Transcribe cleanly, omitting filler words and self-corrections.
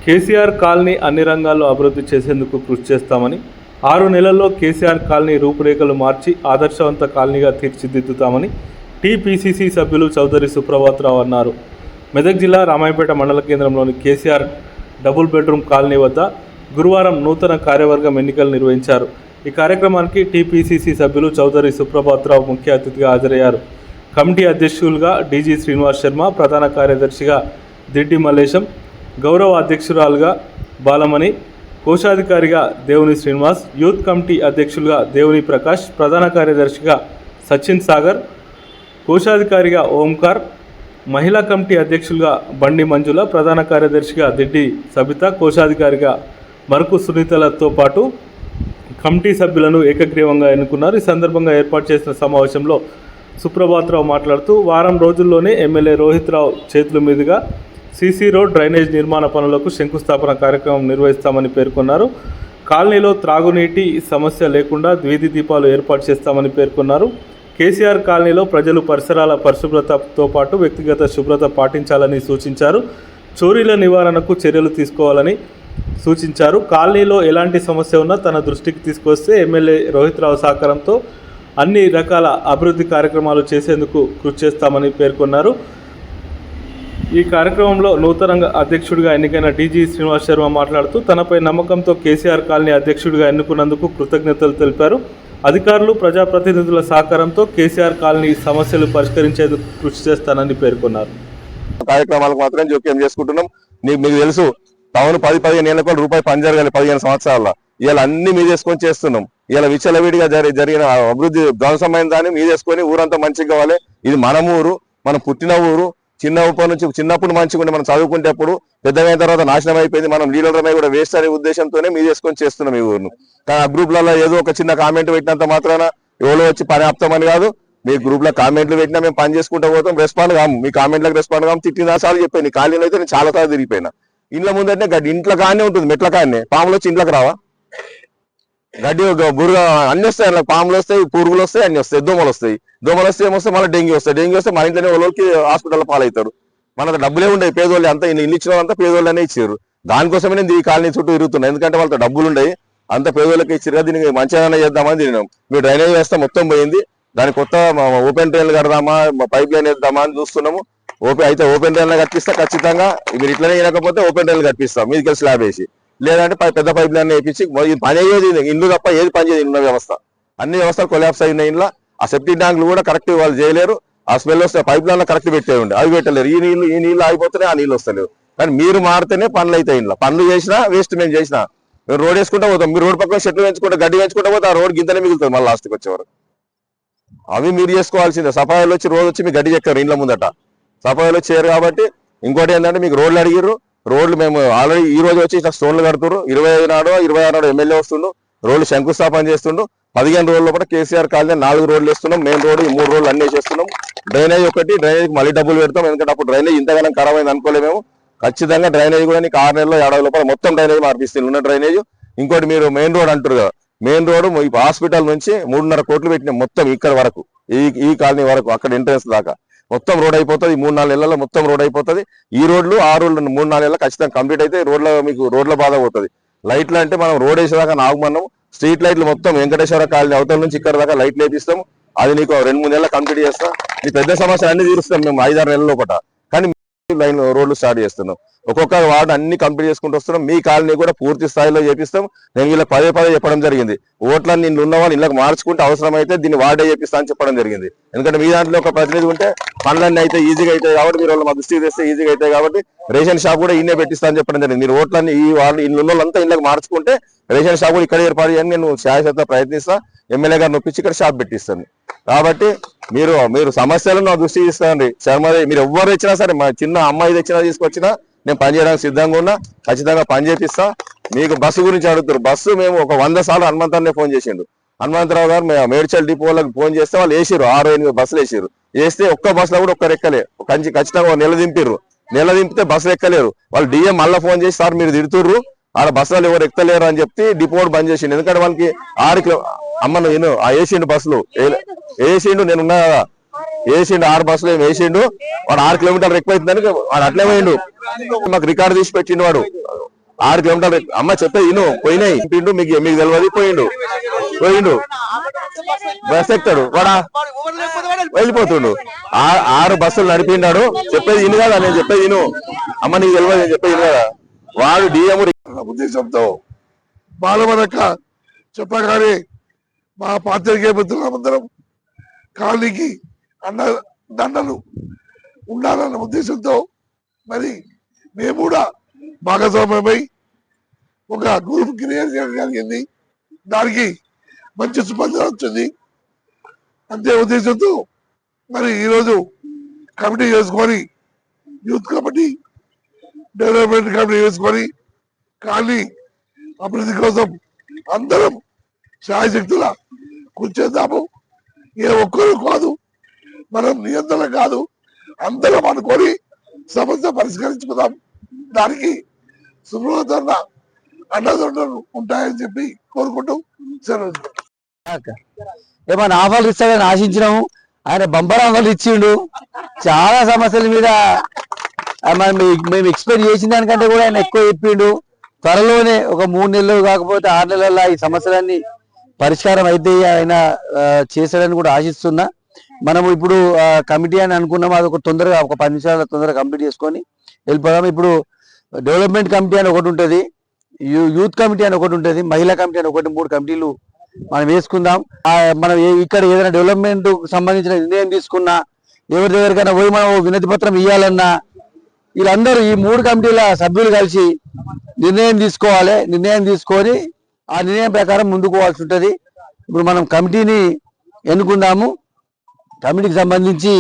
KCR colony అన్ని రంగాల్లో అభివృద్ధి చేసేందుకు కృషి చేస్తామని 6 నెలల్లో కేసీఆర్ కాలనీ రూపురేఖలు మార్చి ఆదర్శవంత కాలనీగా తీర్చిదిద్దుతామని టీపీసీసీ సభ్యులు చౌదరి సుప్రభాతరావు అన్నారు. మెదక్ జిల్లా రామాయపేట మండల కేంద్రంలోని కేసీఆర్ డబుల్ బెడ్రూమ్ కాలనీ వద్ద గురువారం నూతన కార్యవర్గం ఎన్నికలు నిర్వహించారు. ఈ కార్యక్రమానికి టీపీసీసీ సభ్యులు చౌదరి సుప్రభాతరావు ముఖ్య అతిథిగా హాజరయ్యారు. కమిటీ అధ్యక్షులుగా డీజీ శ్రీనివాస్ శర్మ, ప్రధాన కార్యదర్శిగా దిడ్డి మల్లేశం, గౌరవ అధ్యక్షురాలుగా బాలమణి, కోశాధికారిగా దేవుని శ్రీనివాస్, యూత్ కమిటీ అధ్యక్షులుగా దేవుని ప్రకాష్, ప్రధాన కార్యదర్శిగా సచిన్ సాగర్, కోశాధికారిగా ఓంకార్, మహిళా కమిటీ అధ్యక్షులుగా బండి మంజుల, ప్రధాన కార్యదర్శిగా దిడ్డి సబిత, కోశాధికారిగా మరుకు సునీతలతో పాటు కమిటీ సభ్యులను ఏకగ్రీవంగా ఎన్నుకున్నారు. ఈ సందర్భంగా ఏర్పాటు చేసిన సమావేశంలో సుప్రభాతరావు మాట్లాడుతూ వారం రోజుల్లోనే ఎమ్మెల్యే రోహిత్ రావు చేతుల మీదుగా సీసీ రోడ్, డ్రైనేజ్ నిర్మాణ పనులకు శంకుస్థాపన కార్యక్రమం నిర్వహిస్తామని పేర్కొన్నారు. కాలనీలో త్రాగునీటి సమస్య లేకుండా వీధి దీపాలు ఏర్పాటు చేస్తామని పేర్కొన్నారు. కేసీఆర్ కాలనీలో ప్రజలు పరిసరాల పరిశుభ్రతతో పాటు వ్యక్తిగత శుభ్రత పాటించాలని సూచించారు. చోరీల నివారణకు చర్యలు తీసుకోవాలని సూచించారు. కాలనీలో ఎలాంటి సమస్య ఉన్నా తన దృష్టికి తీసుకొస్తే ఎమ్మెల్యే రోహిత్ రావు సహకారంతో అన్ని రకాల అభివృద్ధి కార్యక్రమాలు చేసేందుకు కృషి చేస్తామని పేర్కొన్నారు. ఈ కార్యక్రమంలో నూతనంగా అధ్యక్షుడిగా ఎన్నికైన డీజీ శ్రీనివాస్ శర్మ మాట్లాడుతూ తనపై నమ్మకంతో కేసీఆర్ కాలనీ అధ్యక్షుడిగా ఎన్నుకున్నందుకు కృతజ్ఞతలు తెలిపారు. అధికారులు, ప్రజాప్రతినిధుల సహకారంతో కేసీఆర్ కాలనీ సమస్యలు పరిష్కరించేందుకు కృషి చేస్తానని పేర్కొన్నారు. కార్యక్రమాలకు మాత్రం జోక్యం చేసుకుంటున్నాం. మీకు తెలుసు, టౌన్ 10-15 ఏళ్ళ కూడా రూపాయి పని జరగాలి 15 సంవత్సరాల. ఇవాళ అన్ని మీద చేసుకొని చేస్తున్నాం. ఇవాళ విచ్చలవిడిగా జరిగిన అభివృద్ధి ధ్వంసమైన దాన్ని మీద చేసుకొని ఊరంతా మంచిగా కావాలి. ఇది మన ఊరు, మనం పుట్టిన ఊరు. చిన్నప్పుడు మంచిగా ఉంటే మనం చదువుకునేటప్పుడు పెద్దగైన తర్వాత నాశనం అయిపోయింది. మనం లీడర్లమై కూడా వేస్ట్ అనే ఉద్దేశంతోనే మీద చేసుకొని చేస్తున్నాం ఈ ఊరును. కానీ ఆ గ్రూప్లలో ఏదో ఒక చిన్న కామెంట్ పెట్టినంత మాత్రాన ఎవరో వచ్చి పని ఆపుతామని కాదు. మీ గ్రూప్ లో కామెంట్లు పెట్టినా మేము పని చేసుకుంటూ పోతాం. రెస్పాండ్ కాము, మీ కామెంట్లకు రెస్పాండ్ కాము. తిట్టిన సార్లు చెప్పాను, నీ ఖాళీలో అయితే నేను చాలా సార్లు తిరిగిపోయినా. ఇంట్లో ముందంటే గడ్డి ఇంట్లో కానే ఉంటుంది, మెట్ల కానే. పాములు వచ్చి ఇంట్లోకి రావా? గడ్డి బురుగా అన్ని వస్తాయి, అలా పాములు వస్తాయి, పురుగులు వస్తాయి, అన్ని వస్తాయి, దోమలు వస్తాయి. దోమలు వస్తే ఏమొస్తాయి, మళ్ళీ డెంగ్యూ వస్తాయి. డెంగ్యూ వస్తే మన ఇంట్లోనే వాళ్ళకి హాస్పిటల్ పాలవుతారు. మన డబ్బులే ఉండవు, పేదోళ్ళు అంతా ఇల్లు ఇచ్చిన వాళ్ళంతా పేదోళ్ళనే ఇచ్చారు. దానికోసమే నేను ఈ కాలనీ చుట్టూ తిరుగుతున్నాను. ఎందుకంటే వాళ్ళతో డబ్బులు ఉండయి, అంత పేదోళ్ళకి ఇచ్చారు. దీనికి మంచిగా చేద్దామని తిరిగినాం. మీరు డ్రైనేజ్ వేస్తే మొత్తం పోయింది. దాని కొత్త ఓపెన్ డ్రైన్లు కడదామా, పైప్ లైన్ వేద్దామా అని చూస్తున్నాము. ఓపెన్ డ్రైన్లు కట్టిస్తా ఖచ్చితంగా. మీరు ఇట్లనే వేయకపోతే ఓపెన్ డ్రైన్లు కట్టిస్తాం మీదికి స్లాబ్ వేసి. లేదంటే పెద్ద పైప్ లైన్ వేయించి పని అయ్యేది ఇండ్లు తప్ప ఏది పని చేయదు. ఉన్న వ్యవస్థ అన్ని వ్యవస్థలు కొలాప్స్ అయిన ఇంట్లో ఆ సెప్టిక్ ట్యాంకులు కూడా కరెక్ట్ వాళ్ళు చేయలేరు. ఆ స్మెల్ వస్తే పైప్ లైన్ కరెక్ట్ పెట్టే ఉండే, అవి పెట్టలేరు. ఈ నీళ్ళు ఆగిపోతేనే ఆ నీళ్ళు వస్తలేవు. కానీ మీరు మారితేనే పనులు అవుతాయి. ఇంట్లో పనులు చేసినా వేస్ట్. మేము చేసినా మేము రోడ్ వేసుకుంటా పోతాం. మీరు రోడ్ పక్కన చెట్లు పెంచుకుంటే గడ్డి పెంచుకుంటా పోతే ఆ రోడ్ గింతనే మిగులుతుంది మళ్ళీ లాస్ట్కి వచ్చేవారు. అవి మీరు చేసుకోవాల్సిందే. సఫాయిలు వచ్చి రోజు వచ్చి మీకు గడ్డి చెక్కారు ఇండ్ల ముందట. సఫాయిలు చేయరు. కాబట్టి ఇంకోటి ఏంటంటే మీకు రోడ్లు అడిగిర్రు. రోడ్లు మేము ఆల్రెడీ ఈ రోజు వచ్చి స్టోన్లు కడుతున్నారు. 25 నాడో 26 నాడో ఎమ్మెల్యే వస్తుండు, రోడ్లు శంకుస్థాపన చేస్తుండు. 15 రోజుల పాటు కేసీఆర్ కాలనీ 4 రోడ్లు వేస్తున్నాం. మెయిన్ రోడ్ 3 రోడ్లు అన్ని వేసేస్తున్నాం. డ్రైనేజ్ ఒకటి, డ్రైనేజ్ మళ్ళీ డబ్బులు పెడతాం. ఎందుకంటే అప్పుడు డ్రైనేజ్ ఇంతగానో ఖరాబ్ అయింది అనుకోలేము మేము. ఖచ్చితంగా డ్రైనేజ్ కూడా నీకు 6 నెలల్లో 7 లోపల మొత్తం డ్రైనేజ్ మార్పిస్తుంది ఉన్న డ్రైనేజ్. ఇంకోటి మీరు మెయిన్ రోడ్ అంటారు కదా, మెయిన్ రోడ్ హాస్పిటల్ నుంచి 3.5 కోట్లు పెట్టినాం మొత్తం ఇక్కడ వరకు, ఈ కాలనీ వరకు, అక్కడ ఎంట్రెన్స్ దాకా మొత్తం రోడ్ అయిపోతుంది. 3-4 నెలల్లో మొత్తం రోడ్ అయిపోతుంది. ఈ రోడ్లు 6 రోడ్లు 3-4 నెలల్లో ఖచ్చితంగా కంప్లీట్ అయితే మీకు రోడ్ల బాధ పోతుంది. లైట్లు అంటే మనం రోడ్ వేసేదాకా నాగమన్నాం. స్ట్రీట్ లైట్లు మొత్తం వెంకటేశ్వర కాలనీ అవతల నుంచి ఇక్కడ దాకా లైట్లు వేపిస్తాం. అది నీకు 2-3 నెలలు కంప్లీట్ చేస్తాం. ఈ పెద్ద సమస్యలు అన్ని తీరుస్తాం మేము 5-6 నెలల లోపల. కానీ లైన్ రోడ్లు స్టార్ట్ చేస్తున్నాం. ఒక్కొక్క వార్డు అన్ని కంప్లీట్ చేసుకుంటూ వస్తున్నాం. మీ కాలనీ కూడా పూర్తి స్థాయిలో చేపిస్తాం. నేను వీళ్ళకి పదే చెప్పడం జరిగింది. ఓట్లన్నీ నిన్ను ఉన్న వాళ్ళు ఇళ్ళకి మార్చుకుంటే అవసరమైతే దీన్ని వార్డే చేపిస్తా అని చెప్పడం జరిగింది. ఎందుకంటే మీ దాంట్లో ఒక ప్రతినిధి ఉంటే పనులన్నీ అయితే ఈజీగా అవుతాయి కాబట్టి, మీరు వాళ్ళు మా దృష్టికి తెస్తే ఈజీగా అవుతాయి కాబట్టి రేషన్ షాప్ కూడా ఇన్నే పెట్టిస్తా అని చెప్పడం జరిగింది. మీరు ఓట్లన్నీ ఈ వాళ్ళు ఇల్లు ఉన్న వాళ్ళంతా ఇళ్ళకి మార్చుకుంటే రేషన్ షాప్ కూడా ఇక్కడ ఏర్పాటు చేయని నేను శాశ్వత ప్రయత్నిస్తా. ఎమ్మెల్యే గారిని ఒప్పించి ఇక్కడ షాప్ పెట్టిస్తాను. కాబట్టి మీరు సమస్యలను నా దృష్టికి ఇస్తానండి. శర్మదే మీరు ఎవరు ఇచ్చినా సరే, మా చిన్న అమ్మాయి తెచ్చినా తీసుకొచ్చినా నేను పని చేయడానికి సిద్ధంగా ఉన్నా. ఖచ్చితంగా పని చేపిస్తా. మీకు బస్సు గురించి అడుగుతారు. బస్సు మేము ఒక 100 సార్లు హనుమంతరావు ఫోన్ చేసిండు. హనుమంతరావు గారు మేడ్చల్ డిపో వాళ్ళకి ఫోన్ చేస్తే వాళ్ళు వేసిరు 6-8 బస్సులు వేసిరు. వేస్తే ఒక్క బస్సులో కూడా ఒక్కరు ఎక్కలే. ఖచ్చితంగా నెల దింపిర్రు. నెల దింపితే బస్సులు ఎక్కలేరు. వాళ్ళు డిఎం మళ్ళీ ఫోన్ చేసి సార్ మీరు తిడుతుర్రు, ఆడ బస్సులు ఎవరు ఎక్కలేరు అని చెప్పి డిపో బంద్ చేసిండు. ఎందుకంటే వాళ్ళకి 6 అమ్మ నేను ఆ వేసిండు బస్సులు వేసిండు. నేనున్నా కదా, వేసిండు 6 బస్సులు ఏమి వేసిండు. వాడు 6 కిలోమీటర్లు ఎక్కువ అవుతుందని వాడు అట్లే పోయిండు. మాకు రికార్డు తీసి పెట్టిండు వాడు. 6 కిలోమీటర్లు అమ్మ చెప్పేది ఇను పోయినాయి పిండు మీకు తెలియదు పోయిండు బస్ ఎక్కుతాడు వాడా వెళ్ళిపోతుండు 6 బస్సులు నడిపిండాడు చెప్పేది ఇను కదా నేను చెప్పేది ఇను అమ్మ నీకు తెలియదు నేను చెప్పేది ఇను కదా వాడు డిఎం ఉద్దేశంతో బాలమనక చెప్పగానే మా పాత్రికేయ మిత్రులందరం కాలనీకి దండలు ఉండాలన్న ఉద్దేశంతో మరి మేము కూడా భాగస్వామ్యమై ఒక గ్రూప్ క్రియేట్ చేయడం జరిగింది. దానికి మంచి స్పందన వచ్చింది. అంతే ఉద్దేశంతో మరి ఈరోజు కమిటీ చేసుకొని యూత్ కమిటీ డెవలప్మెంట్ కమిటీ చేసుకొని కాలనీ అభివృద్ధి కోసం అందరం శాయశక్తుల కృషి చేద్దాము. ఏ ఒక్కరు కాదు, మనం నియంత్రణ కాదు, అందరం అనుకొని సమస్య పరిష్కరించుకుందాం. దానికి సుబ్రహ్మణ్య అండదండలు ఉంటాయని చెప్పి కోరుకుంటూ సెలవు. ఏమన్నా ఆఫర్లు ఇస్తాడని ఆశించినాము. ఆయన బంపర్ ఆఫర్లు ఇచ్చిండు. చాలా సమస్యల మీద మేము ఎక్స్పెక్ట్ చేసిన దానికంటే కూడా ఆయన ఎక్కువ చెప్పిండు. త్వరలోనే ఒక 3 నెలలు కాకపోతే 6 నెలల్లో ఈ సమస్యలన్నీ పరిష్కారం అయితే ఆయన చేశాడని కూడా ఆశిస్తున్నా. మనము ఇప్పుడు కమిటీ అని అనుకున్నాము, అది ఒక తొందరగా ఒక 10 నిమిషాల తొందరగా కంప్లీట్ చేసుకొని వెళ్ళిపోదాం. ఇప్పుడు డెవలప్మెంట్ కమిటీ అని ఒకటి ఉంటుంది, యూత్ కమిటీ అని ఒకటి ఉంటుంది, మహిళా కమిటీ అని ఒకటి, 3 కమిటీలు మనం వేసుకుందాం. మనం ఇక్కడ ఏదైనా డెవలప్మెంట్ సంబంధించిన నిర్ణయం తీసుకున్నా, ఎవరి దగ్గరికైనా పోయి మనం వినతి పత్రం ఇవ్వాలన్నా, వీళ్ళందరూ ఈ 3 కమిటీల సభ్యులు కలిసి నిర్ణయం తీసుకోవాలి. నిర్ణయం తీసుకొని ఆ నిర్ణయం ప్రకారం ముందుకు పోవాల్సి ఉంటుంది. ఇప్పుడు మనం కమిటీని ఎన్నుకుందాము. కమిటీకి సంబంధించి